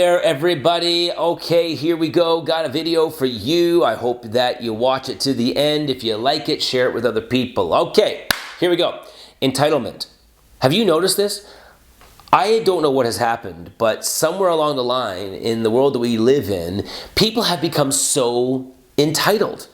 there, everybody. Okay, here we go. Got a video for you. I hope that you watch it to the end. If you like it, share it with other people. Okay, here we go. Entitlement. Have you noticed this? I don't know what has happened, but somewhere along the line in the world that we live in, people have become so entitled.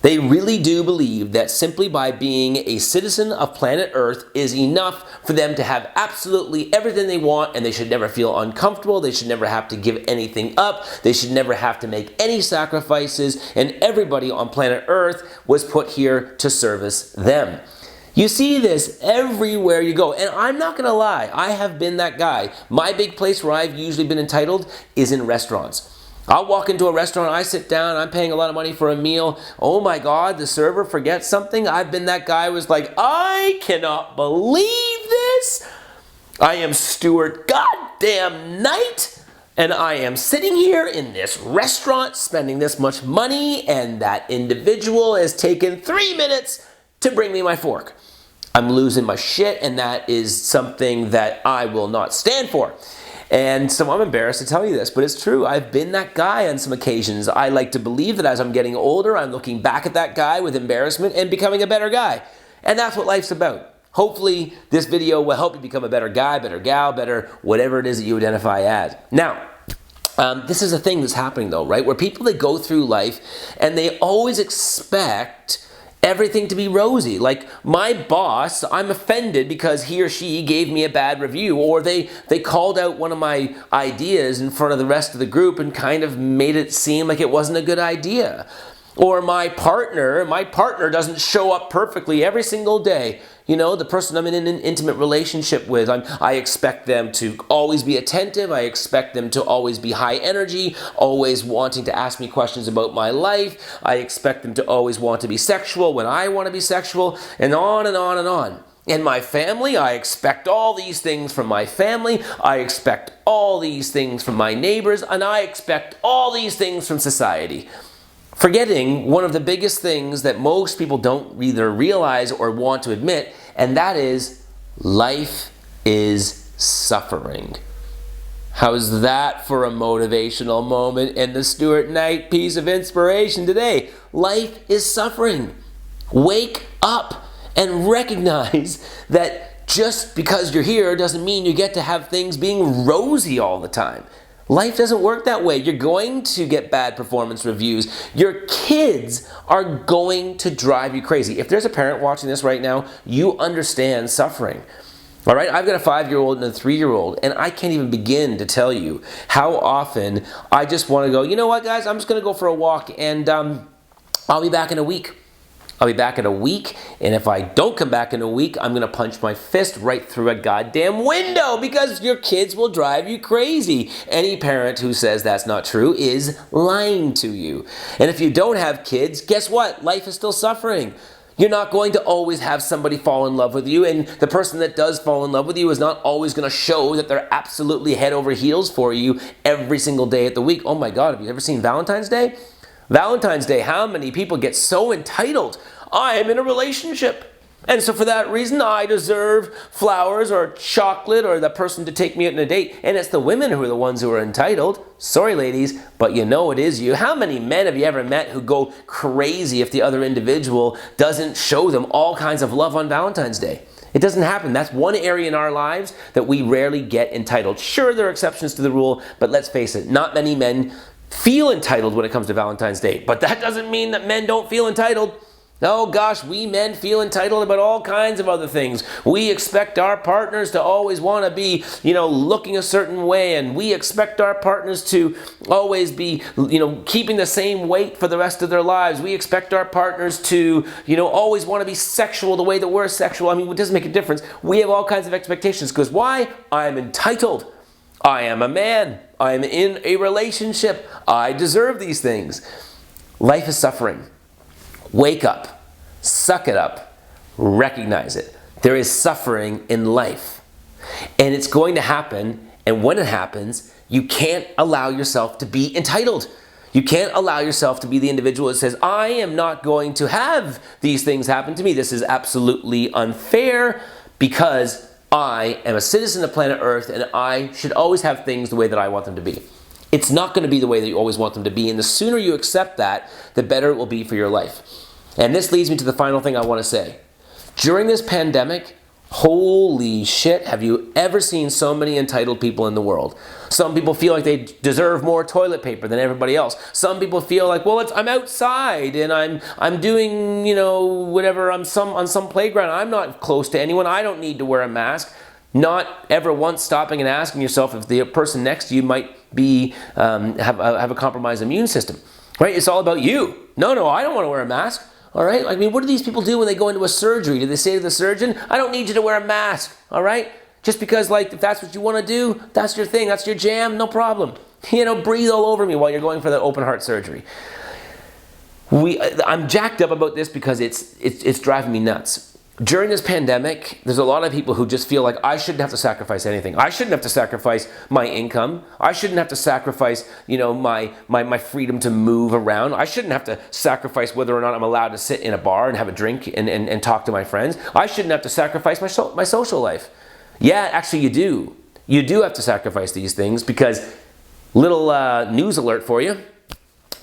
They really do believe that simply by being a citizen of planet Earth is enough for them to have absolutely everything they want, and they should never feel uncomfortable, they should never have to give anything up, they should never have to make any sacrifices, and everybody on planet Earth was put here to service them. You see this everywhere you go, and I'm not gonna lie, I have been that guy. My big place where I've usually been entitled is in restaurants. I'll walk into a restaurant, I sit down, I'm paying a lot of money for a meal. Oh my God, the server forgets something. I've been that guy who was like, I cannot believe this. I am Stuart goddamn Knight, and I am sitting here in this restaurant spending this much money, and that individual has taken 3 minutes to bring me my fork. I'm losing my shit, and that is something that I will not stand for. And so I'm embarrassed to tell you this, but it's true. I've been that guy on some occasions. I like to believe that as I'm getting older, I'm looking back at that guy with embarrassment and becoming a better guy. And that's what life's about. Hopefully, this video will help you become a better guy, better gal, better whatever it is that you identify as. Now, this is a thing that's happening though, right? Where people, they go through life and they always expect everything to be rosy. Like my boss, I'm offended because he or she gave me a bad review, or they called out one of my ideas in front of the rest of the group and kind of made it seem like it wasn't a good idea. Or my partner doesn't show up perfectly every single day. You know, the person I'm in an intimate relationship with, I expect them to always be attentive. I expect them to always be high energy, always wanting to ask me questions about my life. I expect them to always want to be sexual when I want to be sexual, and on and on and on. In my family, I expect all these things from my family. I expect all these things from my neighbors, and I expect all these things from society. Forgetting one of the biggest things that most people don't either realize or want to admit, and that is life is suffering. How's that for a motivational moment in the Stuart Knight piece of inspiration today? Life is suffering. Wake up and recognize that just because you're here doesn't mean you get to have things being rosy all the time. Life doesn't work that way. You're going to get bad performance reviews. Your kids are going to drive you crazy. If there's a parent watching this right now, you understand suffering. All right, I've got a 5-year-old and a 3-year-old, and I can't even begin to tell you how often I just want to go, you know what, guys, I'm just going to go for a walk, and I'll be back in a week. I'll be back in a week, and if I don't come back in a week, I'm gonna punch my fist right through a goddamn window because your kids will drive you crazy. Any parent who says that's not true is lying to you. And if you don't have kids, guess what? Life is still suffering. You're not going to always have somebody fall in love with you, and the person that does fall in love with you is not always gonna show that they're absolutely head over heels for you every single day of the week. Oh my God, have you ever seen Valentine's Day? Valentine's Day, how many people get so entitled? I am in a relationship, and so for that reason I deserve flowers or chocolate or the person to take me out on a date. And it's the women who are the ones who are entitled. Sorry ladies, but you know it is you. How many men have you ever met who go crazy if the other individual doesn't show them all kinds of love on Valentine's Day? It doesn't happen. That's one area in our lives that we rarely get entitled. Sure, there are exceptions to the rule, but let's face it, not many men feel entitled when it comes to Valentine's Day. But that doesn't mean that men don't feel entitled. Oh gosh, we men feel entitled about all kinds of other things. We expect our partners to always want to be, looking a certain way, and we expect our partners to always be, keeping the same weight for the rest of their lives. We expect our partners to, always want to be sexual the way that we're sexual. I mean, it doesn't make a difference. We have all kinds of expectations because why? I'm entitled. I am a man. I am in a relationship. I deserve these things. Life is suffering. Wake up. Suck it up. Recognize it. There is suffering in life. And it's going to happen. And when it happens, you can't allow yourself to be entitled. You can't allow yourself to be the individual that says, I am not going to have these things happen to me. This is absolutely unfair because I am a citizen of planet Earth and I should always have things the way that I want them to be. It's not going to be the way that you always want them to be, and the sooner you accept that, the better it will be for your life. And this leads me to the final thing I want to say. During this pandemic, holy shit, have you ever seen so many entitled people in the world? Some people feel like they deserve more toilet paper than everybody else. Some people feel like, well, I'm outside and I'm doing, whatever, I'm on some playground. I'm not close to anyone. I don't need to wear a mask. Not ever once stopping and asking yourself if the person next to you might be have a compromised immune system. Right? It's all about you. No, I don't want to wear a mask. All right? I mean, what do these people do when they go into a surgery? Do they say to the surgeon, I don't need you to wear a mask, all right? Just because, if that's what you want to do, that's your thing, that's your jam, no problem. Breathe all over me while you're going for the open heart surgery. I'm jacked up about this because it's driving me nuts. During this pandemic, there's a lot of people who just feel like I shouldn't have to sacrifice anything. I shouldn't have to sacrifice my income. I shouldn't have to sacrifice, my freedom to move around. I shouldn't have to sacrifice whether or not I'm allowed to sit in a bar and have a drink and talk to my friends. I shouldn't have to sacrifice my social life. Yeah, actually you do. You do have to sacrifice these things because, little news alert for you,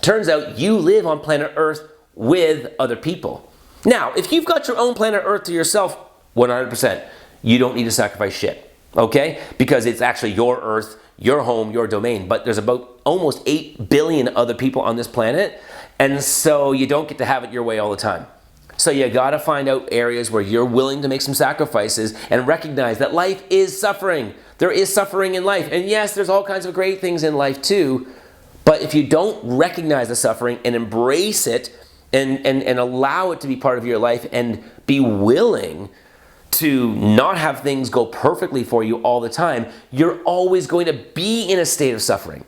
turns out you live on planet Earth with other people. Now, if you've got your own planet Earth to yourself, 100%, you don't need to sacrifice shit, okay? Because it's actually your Earth, your home, your domain. But there's about almost 8 billion other people on this planet, and so you don't get to have it your way all the time. So you gotta find out areas where you're willing to make some sacrifices and recognize that life is suffering. There is suffering in life. And yes, there's all kinds of great things in life too, but if you don't recognize the suffering and embrace it, and allow it to be part of your life and be willing to not have things go perfectly for you all the time, you're always going to be in a state of suffering.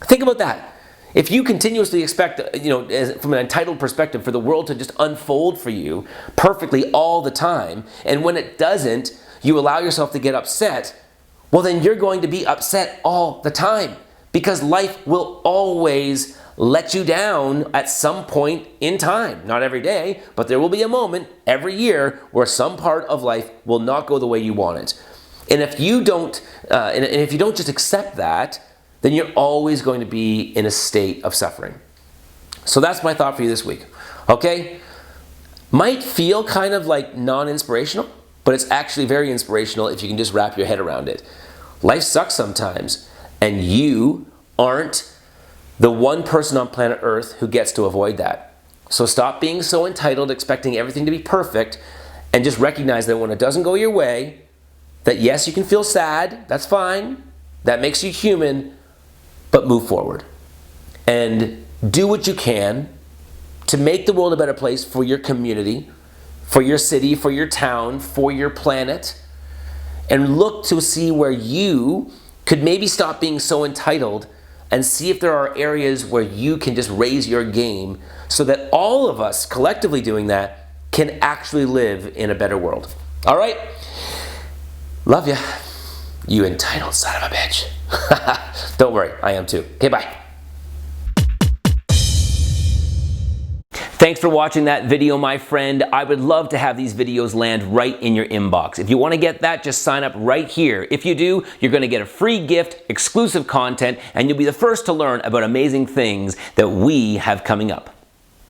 Think about that. If you continuously expect, from an entitled perspective, for the world to just unfold for you perfectly all the time, and when it doesn't, you allow yourself to get upset, well then you're going to be upset all the time because life will always let you down at some point in time. Not every day, but there will be a moment every year where some part of life will not go the way you want it. And if you don't, just accept that, then you're always going to be in a state of suffering. So that's my thought for you this week. Okay? Might feel kind of like non-inspirational, but it's actually very inspirational if you can just wrap your head around it. Life sucks sometimes, and you aren't the one person on planet Earth who gets to avoid that. So stop being so entitled, expecting everything to be perfect, and just recognize that when it doesn't go your way, that yes, you can feel sad, that's fine, that makes you human, but move forward. And do what you can to make the world a better place for your community, for your city, for your town, for your planet, and look to see where you could maybe stop being so entitled and see if there are areas where you can just raise your game so that all of us collectively doing that can actually live in a better world. All right? Love ya, you entitled son of a bitch. Don't worry, I am too. Okay, bye. Thanks for watching that video, my friend. I would love to have these videos land right in your inbox. If you want to get that, just sign up right here. If you do, you're going to get a free gift, exclusive content, and you'll be the first to learn about amazing things that we have coming up.